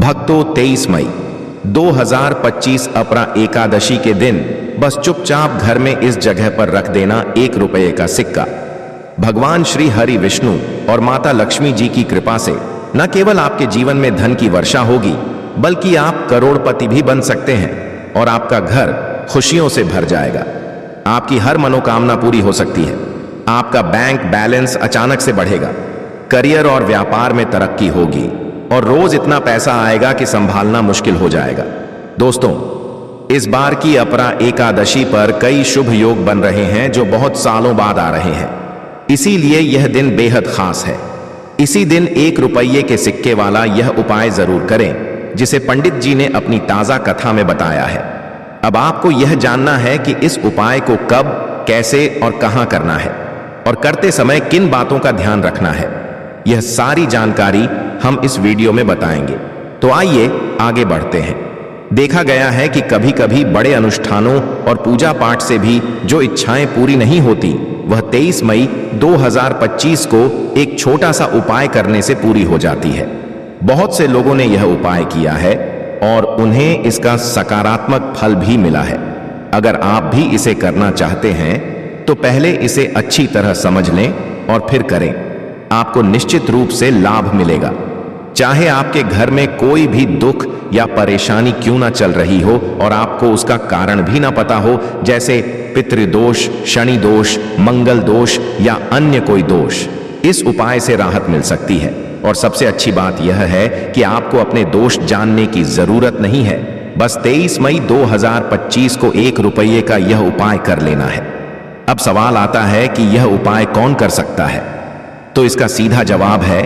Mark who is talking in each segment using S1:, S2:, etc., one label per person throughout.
S1: भक्तों, 23 मई 2025 अपरा एकादशी के दिन बस चुपचाप घर में इस जगह पर रख देना 1 रुपये का सिक्का। भगवान श्री हरि विष्णु और माता लक्ष्मी जी की कृपा से न केवल आपके जीवन में धन की वर्षा होगी, बल्कि आप करोड़पति भी बन सकते हैं और आपका घर खुशियों से भर जाएगा। आपकी हर मनोकामना पूरी हो सकती है। आपका बैंक बैलेंस अचानक से बढ़ेगा, करियर और व्यापार में तरक्की होगी और रोज इतना पैसा आएगा कि संभालना मुश्किल हो जाएगा। दोस्तों, इस बार की अपरा एकादशी पर कई शुभ योग बन रहे हैं जो बहुत सालों बाद आ रहे हैं। इसीलिए यह दिन बेहद खास है। इसी दिन 1 रुपये के सिक्के वाला यह उपाय जरूर करें जिसे पंडित जी ने अपनी ताजा कथा में बताया है। अब आपको यह जानना है कि इस उपाय को कब, कैसे और कहां करना है और करते समय किन बातों का ध्यान रखना है। यह सारी जानकारी हम इस वीडियो में बताएंगे। तो आइए आगे बढ़ते हैं। देखा गया है कि कभी कभी बड़े अनुष्ठानों और पूजा पाठ से भी जो इच्छाएं पूरी नहीं होती, वह 23 मई 2025 को एक छोटा सा उपाय करने से पूरी हो जाती है। बहुत से लोगों ने यह उपाय किया है और उन्हें इसका सकारात्मक फल भी मिला है। अगर आप भी इसे करना चाहते हैं तो पहले इसे अच्छी तरह समझ लें और फिर करें। आपको निश्चित रूप से लाभ मिलेगा। चाहे आपके घर में कोई भी दुख या परेशानी क्यों ना चल रही हो और आपको उसका कारण भी ना पता हो, जैसे पितृदोष, शनि दोष, मंगल दोष या अन्य कोई दोष, इस उपाय से राहत मिल सकती है। और सबसे अच्छी बात यह है कि आपको अपने दोष जानने की जरूरत नहीं है। बस 23 मई 2025 को 1 रुपये का यह उपाय कर लेना है। अब सवाल आता है कि यह उपाय कौन कर सकता है? तो इसका सीधा जवाब है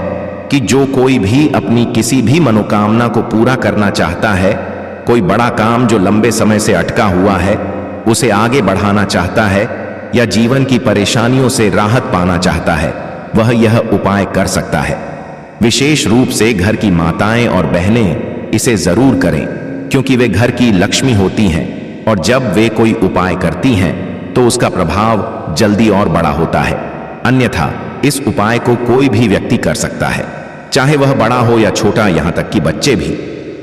S1: कि जो कोई भी अपनी किसी भी मनोकामना को पूरा करना चाहता है, कोई बड़ा काम जो लंबे समय से अटका हुआ है उसे आगे बढ़ाना चाहता है, या जीवन की परेशानियों से राहत पाना चाहता है, वह यह उपाय कर सकता है। विशेष रूप से घर की माताएं और बहनें इसे जरूर करें, क्योंकि वे घर की लक्ष्मी होती हैं और जब वे कोई उपाय करती हैं तो उसका प्रभाव जल्दी और बड़ा होता है। अन्यथा इस उपाय को कोई भी व्यक्ति कर सकता है, चाहे वह बड़ा हो या छोटा, यहां तक कि बच्चे भी।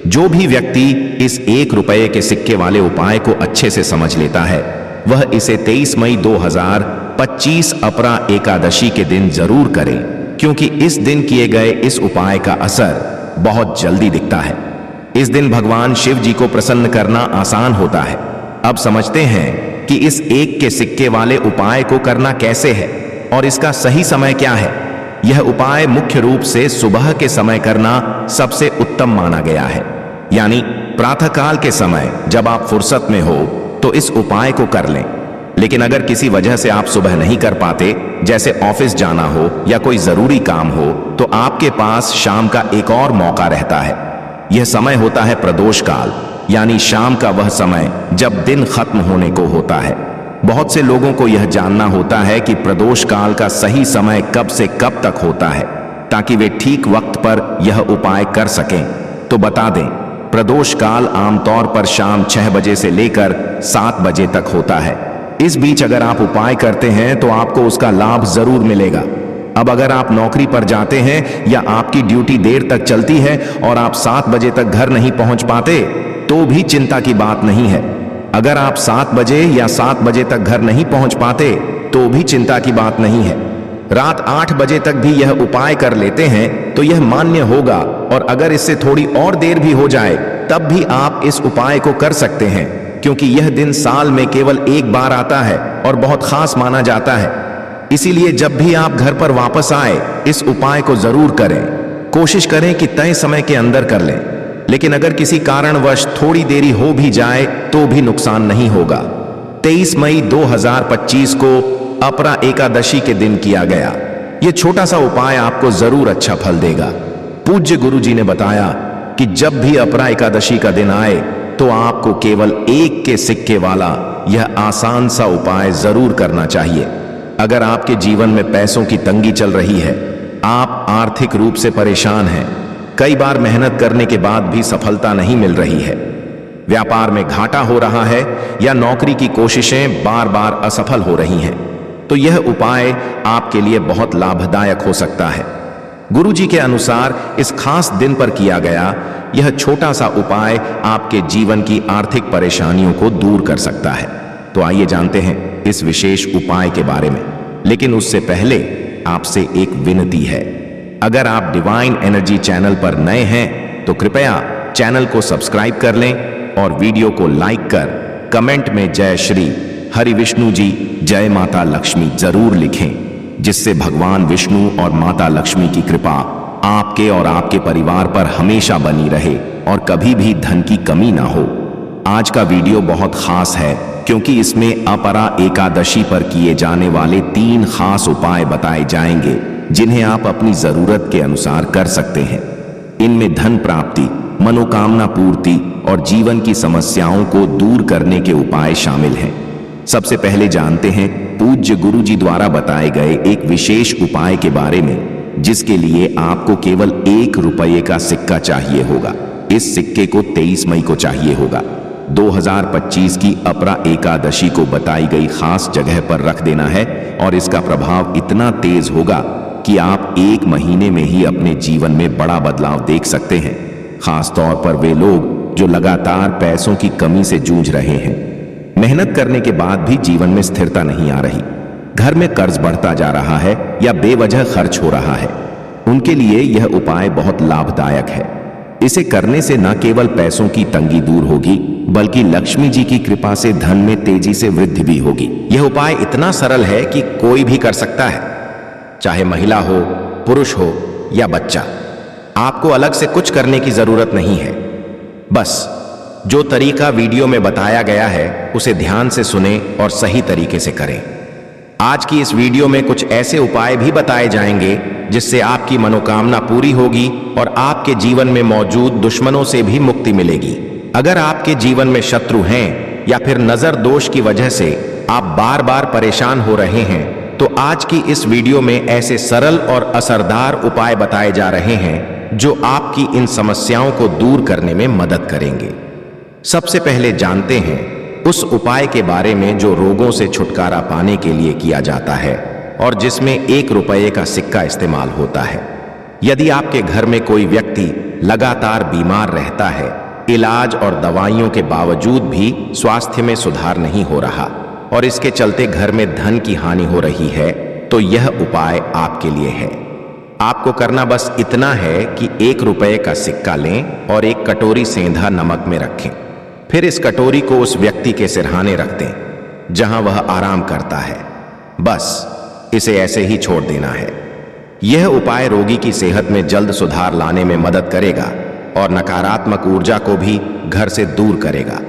S1: जो भी व्यक्ति इस 1 रुपये के सिक्के वाले उपाय को अच्छे से समझ लेता है, वह इसे 23 मई 2025 अपरा एकादशी के दिन जरूर करें, क्योंकि इस दिन किए गए इस उपाय का असर बहुत जल्दी दिखता है। इस दिन भगवान शिव जी को प्रसन्न करना आसान होता है। अब समझते हैं कि इस 1 के सिक्के वाले उपाय को करना कैसे है और इसका सही समय क्या है। यह उपाय मुख्य रूप से सुबह के समय करना सबसे उत्तम माना गया है, यानी प्रातःकाल के समय जब आप फुर्सत में हो तो इस उपाय को कर लें। लेकिन अगर किसी वजह से आप सुबह नहीं कर पाते, जैसे ऑफिस जाना हो या कोई जरूरी काम हो, तो आपके पास शाम का एक और मौका रहता है। यह समय होता है प्रदोष काल, यानी शाम का वह समय जब दिन खत्म होने को होता है। बहुत से लोगों को यह जानना होता है कि प्रदोष काल का सही समय कब से कब तक होता है, ताकि वे ठीक वक्त पर यह उपाय कर सकें। तो बता दें, प्रदोष काल आमतौर पर शाम 6 बजे से लेकर 7 बजे तक होता है। इस बीच अगर आप उपाय करते हैं तो आपको उसका लाभ जरूर मिलेगा। अब अगर आप नौकरी पर जाते हैं या आपकी ड्यूटी देर तक चलती है और आप 7 बजे तक घर नहीं पहुंच पाते, तो भी चिंता की बात नहीं है। अगर आप 7 बजे या 7 बजे तक घर नहीं पहुंच पाते, तो भी चिंता की बात नहीं है। रात 8 बजे तक भी यह उपाय कर लेते हैं तो यह मान्य होगा, और अगर इससे थोड़ी और देर भी हो जाए तब भी आप इस उपाय को कर सकते हैं, क्योंकि यह दिन साल में केवल एक बार आता है और बहुत खास माना जाता है। इसीलिए जब भी आप घर पर वापस आए, इस उपाय को जरूर करें। कोशिश करें कि तय समय के अंदर कर लें, लेकिन अगर किसी कारणवश थोड़ी देरी हो भी जाए तो भी नुकसान नहीं होगा। 23 मई 2025 को अपरा एकादशी के दिन किया गया यह छोटा सा उपाय आपको जरूर अच्छा फल देगा। पूज्य गुरु जी ने बताया कि जब भी अपरा एकादशी का दिन आए तो आपको केवल 1 के सिक्के वाला यह आसान सा उपाय जरूर करना चाहिए। अगर आपके जीवन में पैसों की तंगी चल रही है, आप आर्थिक रूप से परेशान हैं, कई बार मेहनत करने के बाद भी सफलता नहीं मिल रही है, व्यापार में घाटा हो रहा है या नौकरी की कोशिशें बार बार असफल हो रही हैं, तो यह उपाय आपके लिए बहुत लाभदायक हो सकता है। गुरुजी के अनुसार इस खास दिन पर किया गया यह छोटा सा उपाय आपके जीवन की आर्थिक परेशानियों को दूर कर सकता है। तो आइए जानते हैं इस विशेष उपाय के बारे में। लेकिन उससे पहले आपसे एक विनती है, अगर आप डिवाइन एनर्जी चैनल पर नए हैं तो कृपया चैनल को सब्सक्राइब कर लें और वीडियो को लाइक कर कमेंट में जय श्री हरि विष्णु जी, जय माता लक्ष्मी जरूर लिखें, जिससे भगवान विष्णु और माता लक्ष्मी की कृपा आपके और आपके परिवार पर हमेशा बनी रहे और कभी भी धन की कमी ना हो। आज का वीडियो बहुत खास है क्योंकि इसमें अपरा एकादशी पर किए जाने वाले 3 खास उपाय बताए जाएंगे जिन्हें आप अपनी जरूरत के अनुसार कर सकते हैं। इनमें धन प्राप्ति, मनोकामना पूर्ति और जीवन की समस्याओं को दूर करने के उपाय शामिल हैं। सबसे पहले जानते हैं पूज्य गुरु जी द्वारा बताए गए एक विशेष उपाय के बारे में, जिसके लिए आपको केवल 1 रुपये का सिक्का चाहिए होगा। इस सिक्के को 23 मई को चाहिए होगा। 2025 की अपरा एकादशी को बताई गई खास जगह पर रख देना है और इसका प्रभाव इतना तेज होगा कि आप 1 महीने में ही अपने जीवन में बड़ा बदलाव देख सकते हैं। खास तौर पर वे लोग जो लगातार पैसों की कमी से जूझ रहे हैं, मेहनत करने के बाद भी जीवन में स्थिरता नहीं आ रही, घर में कर्ज बढ़ता जा रहा है या बेवजह खर्च हो रहा है, उनके लिए यह उपाय बहुत लाभदायक है। इसे करने से न केवल पैसों की तंगी दूर होगी बल्कि लक्ष्मी जी की कृपा से धन में तेजी से वृद्धि भी होगी। यह उपाय इतना सरल है कि कोई भी कर सकता है, चाहे महिला हो, पुरुष हो या बच्चा। आपको अलग से कुछ करने की जरूरत नहीं है। बस जो तरीका वीडियो में बताया गया है उसे ध्यान से सुने और सही तरीके से करें। आज की इस वीडियो में कुछ ऐसे उपाय भी बताए जाएंगे जिससे आपकी मनोकामना पूरी होगी और आपके जीवन में मौजूद दुश्मनों से भी मुक्ति मिलेगी। अगर आपके जीवन में शत्रु हैं या फिर नजर दोष की वजह से आप बार बार परेशान हो रहे हैं, तो आज की इस वीडियो में ऐसे सरल और असरदार उपाय बताए जा रहे हैं जो आपकी इन समस्याओं को दूर करने में मदद करेंगे। सबसे पहले जानते हैं उस उपाय के बारे में जो रोगों से छुटकारा पाने के लिए किया जाता है और जिसमें 1 रुपये का सिक्का इस्तेमाल होता है। यदि आपके घर में कोई व्यक्ति लगातार बीमार रहता है, इलाज और दवाइयों के बावजूद भी स्वास्थ्य में सुधार नहीं हो रहा और इसके चलते घर में धन की हानि हो रही है, तो यह उपाय आपके लिए है। आपको करना बस इतना है कि 1 रुपये का सिक्का लें और एक कटोरी सेंधा नमक में रखें। फिर इस कटोरी को उस व्यक्ति के सिरहाने रख दें जहां वह आराम करता है। बस इसे ऐसे ही छोड़ देना है। यह उपाय रोगी की सेहत में जल्द सुधार लाने में मदद करेगा और नकारात्मक ऊर्जा को भी घर से दूर करेगा।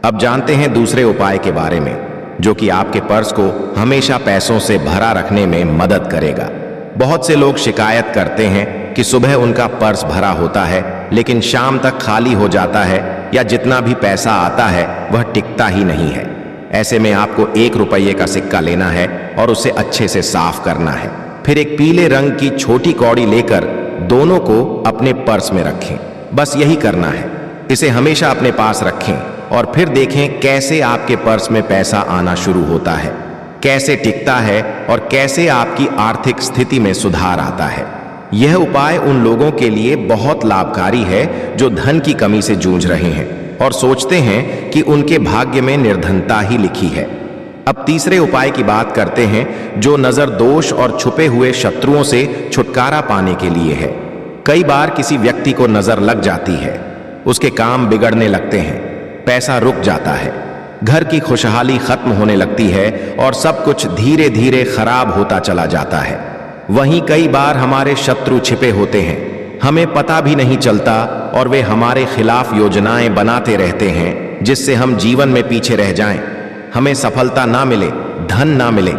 S1: अब जानते हैं दूसरे उपाय के बारे में, जो कि आपके पर्स को हमेशा पैसों से भरा रखने में मदद करेगा। बहुत से लोग शिकायत करते हैं कि सुबह उनका पर्स भरा होता है लेकिन शाम तक खाली हो जाता है या जितना भी पैसा आता है वह टिकता ही नहीं है। ऐसे में आपको 1 रुपये का सिक्का लेना है और उसे अच्छे से साफ करना है। फिर एक पीले रंग की छोटी कौड़ी लेकर दोनों को अपने पर्स में रखें। बस यही करना है। इसे हमेशा अपने पास रखें और फिर देखें कैसे आपके पर्स में पैसा आना शुरू होता है, कैसे टिकता है और कैसे आपकी आर्थिक स्थिति में सुधार आता है। यह उपाय उन लोगों के लिए बहुत लाभकारी है जो धन की कमी से जूझ रहे हैं और सोचते हैं कि उनके भाग्य में निर्धनता ही लिखी है। अब तीसरे उपाय की बात करते हैं जो नजर दोष और छुपे हुए शत्रुओं से छुटकारा पाने के लिए है। कई बार किसी व्यक्ति को नजर लग जाती है, उसके काम बिगड़ने लगते हैं, पैसा रुक जाता है, घर की खुशहाली खत्म होने लगती है और सब कुछ धीरे धीरे खराब होता चला जाता है। वहीं कई बार हमारे शत्रु छिपे होते हैं, हमें पता भी नहीं चलता और वे हमारे खिलाफ योजनाएं बनाते रहते हैं जिससे हम जीवन में पीछे रह जाएं, हमें सफलता ना मिले, धन ना मिले।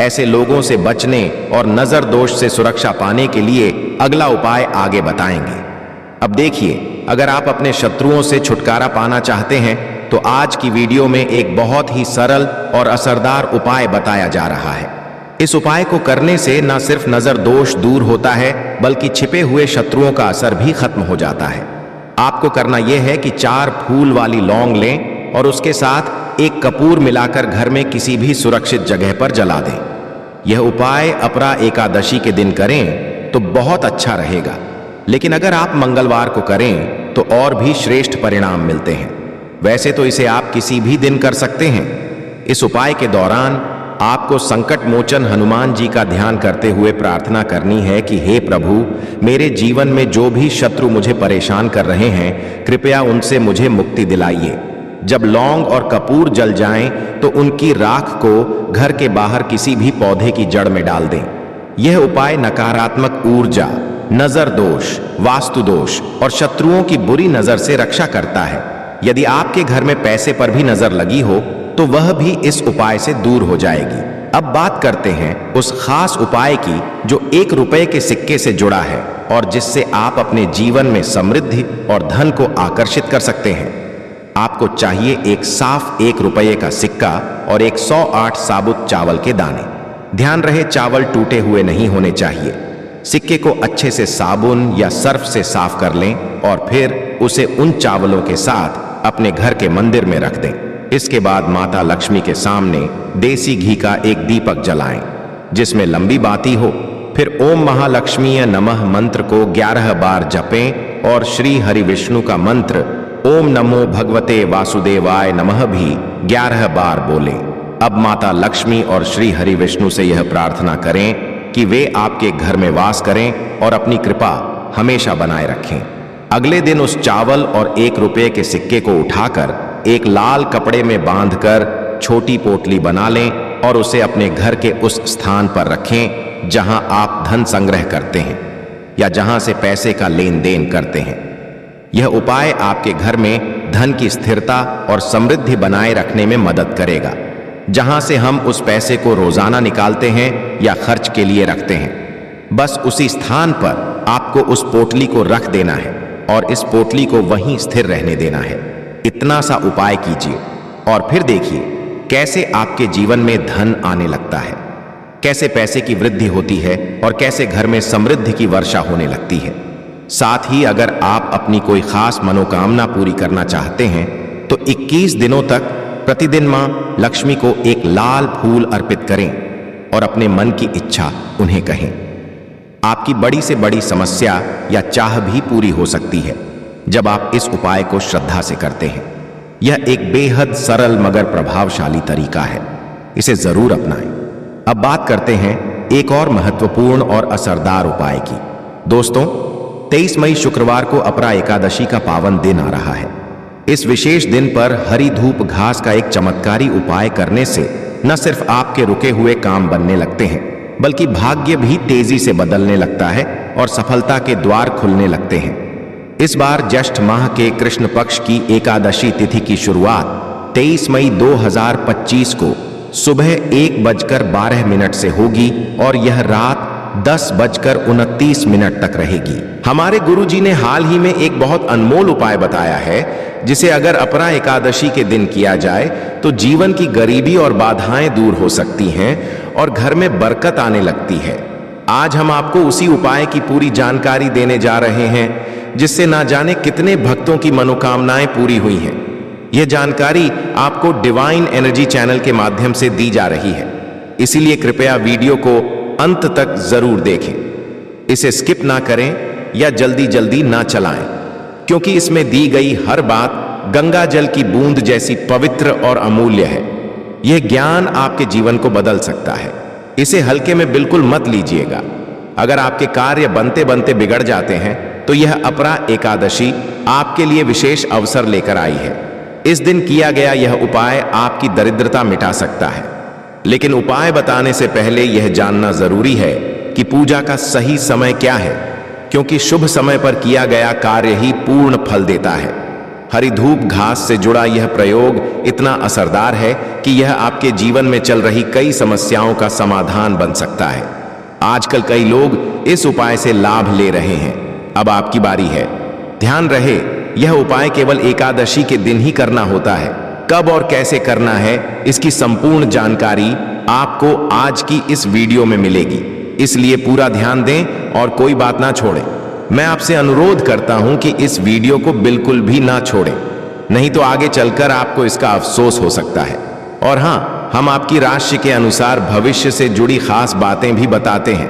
S1: ऐसे लोगों से बचने और नजर दोष से सुरक्षा पाने के लिए अगला उपाय आगे बताएंगे। अब देखिए, अगर आप अपने शत्रुओं से छुटकारा पाना चाहते हैं तो आज की वीडियो में एक बहुत ही सरल और असरदार उपाय बताया जा रहा है। इस उपाय को करने से न सिर्फ नजर दोष दूर होता है बल्कि छिपे हुए शत्रुओं का असर भी खत्म हो जाता है। आपको करना यह है कि 4 फूल वाली लौंग लें और उसके साथ एक कपूर मिलाकर घर में किसी भी सुरक्षित जगह पर जला दें। यह उपाय अपरा एकादशी के दिन करें तो बहुत अच्छा रहेगा। लेकिन अगर आप मंगलवार को करें तो और भी श्रेष्ठ परिणाम मिलते हैं। वैसे तो इसे आप किसी भी दिन कर सकते हैं। इस उपाय के दौरान आपको संकट मोचन हनुमान जी का ध्यान करते हुए प्रार्थना करनी है कि हे प्रभु, मेरे जीवन में जो भी शत्रु मुझे परेशान कर रहे हैं, कृपया उनसे मुझे मुक्ति दिलाइए। जब लौंग और कपूर जल जाएं तो उनकी राख को घर के बाहर किसी भी पौधे की जड़ में डाल दें। यह उपाय नकारात्मक ऊर्जा, नजर दोष, वास्तु दोष और शत्रुओं की बुरी नजर से रक्षा करता है। यदि आपके घर में पैसे पर भी नजर लगी हो तो वह भी इस उपाय से दूर हो जाएगी। अब बात करते हैं उस खास उपाय की जो 1 रुपए के सिक्के से जुड़ा है और जिससे आप अपने जीवन में समृद्धि और धन को आकर्षित कर सकते हैं। आपको चाहिए एक साफ 1 रुपए का सिक्का और 108 साबुत चावल के दाने। ध्यान रहे, चावल टूटे हुए नहीं होने चाहिए। सिक्के को अच्छे से साबुन या सर्फ से साफ कर लें और फिर उसे उन चावलों के साथ अपने घर के मंदिर में रख दें। इसके बाद माता लक्ष्मी के सामने देसी घी का एक दीपक जलाएं जिसमें लंबी बाती हो। फिर ओम महालक्ष्मीय नमः मंत्र को 11 बार जपें और श्री हरि विष्णु का मंत्र ओम नमो भगवते वासुदेवाय नमः भी 11 बार बोलें। अब माता लक्ष्मी और श्री हरि विष्णु से यह प्रार्थना करें कि वे आपके घर में वास करें और अपनी कृपा हमेशा बनाए रखें। अगले दिन उस चावल और 1 रुपए के सिक्के को उठाकर एक लाल कपड़े में बांधकर छोटी पोटली बना लें और उसे अपने घर के उस स्थान पर रखें जहां आप धन संग्रह करते हैं या जहां से पैसे का लेन देन करते हैं। यह उपाय आपके घर में धन की स्थिरता और समृद्धि बनाए रखने में मदद करेगा। जहां से हम उस पैसे को रोजाना निकालते हैं या खर्च के लिए रखते हैं, बस उसी स्थान पर आपको उस पोटली को रख देना है और इस पोटली को वहीं स्थिर रहने देना है। इतना सा उपाय कीजिए और फिर देखिए कैसे आपके जीवन में धन आने लगता है, कैसे पैसे की वृद्धि होती है और कैसे घर में समृद्धि की वर्षा होने लगती है। साथ ही अगर आप अपनी कोई खास मनोकामना पूरी करना चाहते हैं तो 21 दिनों तक प्रतिदिन मां लक्ष्मी को एक लाल फूल अर्पित करें और अपने मन की इच्छा उन्हें कहें। आपकी बड़ी से बड़ी समस्या या चाह भी पूरी हो सकती है जब आप इस उपाय को श्रद्धा से करते हैं। यह एक बेहद सरल मगर प्रभावशाली तरीका है, इसे जरूर अपनाएं। अब बात करते हैं एक और महत्वपूर्ण और असरदार उपाय की। दोस्तों, 23 मई शुक्रवार को अपरा एकादशी का पावन दिन आ रहा है। इस विशेष दिन पर हरी धूप घास का एक चमत्कारी उपाय करने से न सिर्फ आपके रुके हुए काम बनने लगते हैं, बल्कि भाग्य भी तेजी से बदलने लगता है और सफलता के द्वार खुलने लगते हैं। इस बार ज्येष्ठ माह के कृष्ण पक्ष की एकादशी तिथि की शुरुआत 23 मई 2025 को सुबह 1:12 से होगी और यह रात 10:29 तक रहेगी। हमारे गुरुजी ने हाल ही में एक बहुत अनमोल उपाय बताया है जिसे अगर अपरा एकादशी के दिन किया जाए तो जीवन की गरीबी और बाधाएं दूर हो सकती हैं और घर में बरकत आने लगती है। आज हम आपको उसी उपाय की पूरी जानकारी देने जा रहे हैं जिससे ना जाने कितने भक्तों की मनोकामनाएं पूरी हुई हैं। यह जानकारी आपको डिवाइन एनर्जी चैनल के माध्यम से दी जा रही है, इसीलिए कृपया वीडियो को अंत तक जरूर देखें। इसे स्किप ना करें या जल्दी जल्दी ना चलाएं, क्योंकि इसमें दी गई हर बात गंगा जल की बूंद जैसी पवित्र और अमूल्य है। यह ज्ञान आपके जीवन को बदल सकता है। इसे हल्के में बिल्कुल मत लीजिएगा। अगर आपके कार्य बनते बनते बिगड़ जाते हैं तो यह अपरा एकादशी आपके लिए विशेष अवसर लेकर आई है। इस दिन किया गया यह उपाय आपकी दरिद्रता मिटा सकता है। लेकिन उपाय बताने से पहले यह जानना जरूरी है कि पूजा का सही समय क्या है, क्योंकि शुभ समय पर किया गया कार्य ही पूर्ण फल देता है। हरी धूप घास से जुड़ा यह प्रयोग इतना असरदार है कि यह आपके जीवन में चल रही कई समस्याओं का समाधान बन सकता है। आजकल कई लोग इस उपाय से लाभ ले रहे हैं। अब आपकी बारी है। ध्यान रहे, यह उपाय केवल एकादशी के दिन ही करना होता है। कब और कैसे करना है इसकी संपूर्ण जानकारी आपको आज की इस वीडियो में मिलेगी, इसलिए पूरा ध्यान दें और कोई बात ना छोड़ें। मैं आपसे अनुरोध करता हूं कि इस वीडियो को बिल्कुल भी ना छोड़ें, नहीं तो आगे चलकर आपको इसका अफसोस हो सकता है। और हां, हम आपकी राशि के अनुसार भविष्य से जुड़ी खास बातें भी बताते हैं।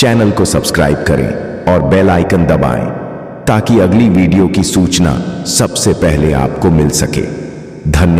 S1: चैनल को सब्सक्राइब करें और बेल आइकन दबाएं ताकि अगली वीडियो की सूचना सबसे पहले आपको मिल सके। धन्यवाद।